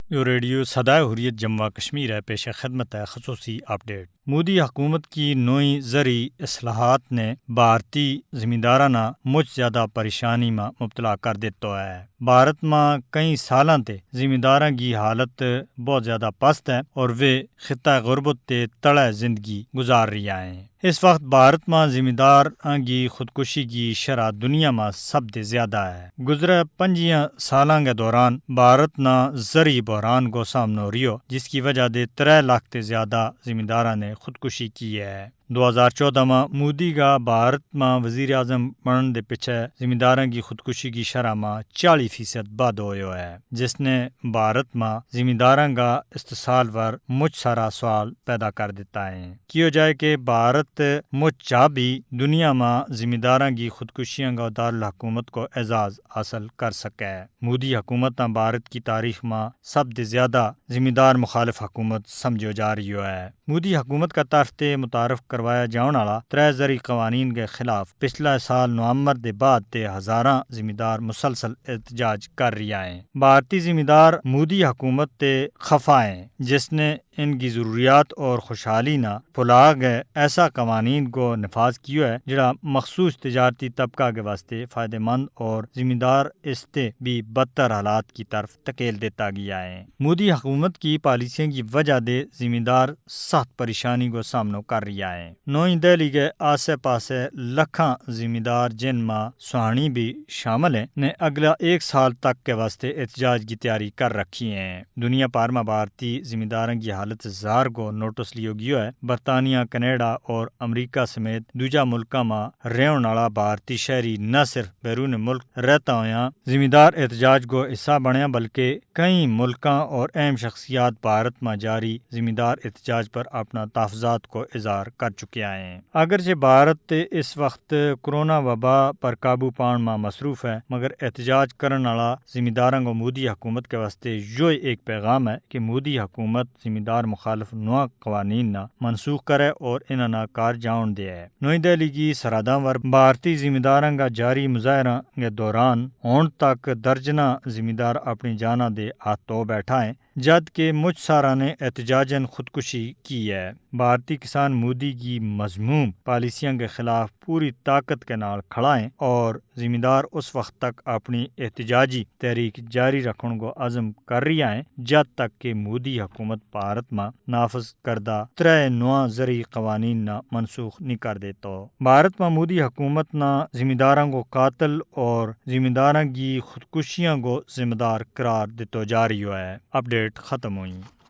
یہ ریڈیو صدائے حریت جموں کشمیر ہے، پیش خدمت ہے خصوصی اپڈیٹ۔ مودی حکومت کی نوئی زرعی اصلاحات نے بھارتی زمیندارانہ مجھ زیادہ پریشانی میں مبتلا کر دیتا ہے۔ بھارت میں کئی سالاں تے زمینداراں کی حالت بہت زیادہ پست ہے اور وہ خطہ غربت تے تڑے زندگی گزار رہی ہیں۔ اس وقت بھارت میں زمینداراں کی خودکشی کی شرح دنیا میں سب سے زیادہ ہے۔ گزرے 25 سالاں کے دوران بھارت نہ زرعی بحران کو سامنا رہیو، جس کی وجہ دے 3 لاکھ تے زیادہ زمینداراں نے خودکشی کی ہے۔ 2014 میں مودی کا بھارت میں وزیر اعظم بننے دے پیچھے زمینداراں کی خودکشی کی شرح میں 40% بعد ہوئے ہے، جس نے بھارت میں زمینداراں کا استحصال پر مجھ سارا سوال پیدا کر دیتا ہے۔ کیوں جائے کہ بھارت مجھ چاہ بھی دنیا میں زمینداراں کی خودکشیاں کا دارالحکومت کو اعزاز حاصل کر سکے۔ مودی حکومت نے بھارت کی تاریخ میں سب سے زیادہ زمیندار مخالف حکومت سمجھو جا رہی ہے۔ مودی حکومت کا طرف تے متعارف کروایا جانے والا 3 زرعی قوانین کے خلاف پچھلے سال نومبر دے بعد تے ہزاراں زمیندار مسلسل احتجاج کر رہی ہیں۔ بھارتی زمیندار مودی حکومت تے خفا ہیں، جس نے ان کی ضروریات اور خوشحالی نہ بھلا گئے ایسا قوانین کو نفاذ کیا ہے جڑا مخصوص تجارتی طبقہ کے واسطے فائدہ مند اور زمیندار اس تے بھی بدتر حالات کی طرف تکیل دیتا گیا ہے۔ مودی حکومت کی پالیسیوں کی وجہ دے زمیندار سخت پریشانی کو سامنا کر رہا ہے۔ نئی دہلی کے آسے پاسے لکھاں زمیندار جن میں سہانی بھی شامل ہیں نے اگلا 1 سال تک کے واسطے احتجاج کی تیاری کر رکھی ہے۔ دنیا بھر میں بھارتی زمینداروں کی حالت زار کو نوٹس لیو گیا ہے۔ برطانیہ، کینیڈا اور امریکہ سمیت دوجا ملکوں میں رہن والا بھارتی شہری نہ صرف بیرون ملک رہتا ہویا زمیندار احتجاج کو حصہ بنے بلکہ کئی ملکوں اور اہم شخصیات بھارت میں جاری زمیندار احتجاج پر اپنا تحفظات کو اظہار کر چکے ہیں۔ اگرچہ بھارت اس وقت کرونا وبا پر قابو پان میں مصروف ہے، مگر احتجاج کرنے والا زمینداراں کو مودی حکومت کے واسطے یہ ایک پیغام ہے کہ مودی حکومت زمیندار مخالف نو قوانین نہ منسوخ کرے اور انہاں نہ کار جان دے۔ نئی دہلی کی سرحدوں پر بھارتی زمینداراں کا جاری مظاہرہ کے دوران ہون تک درجنہ زمیندار اپنی جاناں دے ہاتھ دھو بیٹھا ہے، جد کہ مجھ سارا نے احتجاجاً خودکشی کی ہے۔ بھارتی کسان مودی کی مذموم پالیسیوں کے خلاف پوری طاقت کے نال کھڑا ہیں اور زمیندار اس وقت تک اپنی احتجاجی تحریک جاری رکھنے کو عزم کر رہی ہیں جب تک کہ مودی حکومت بھارت میں نافذ کردہ 3 نو زرعی قوانین نہ منسوخ نہیں کر دیتا۔ بھارت میں مودی حکومت نہ زمینداراں کو قاتل اور زمینداراں کی خودکشیاں کو ذمہ دار قرار دیتا جا رہی ہے۔ اپڈیٹ ختم ہوئی۔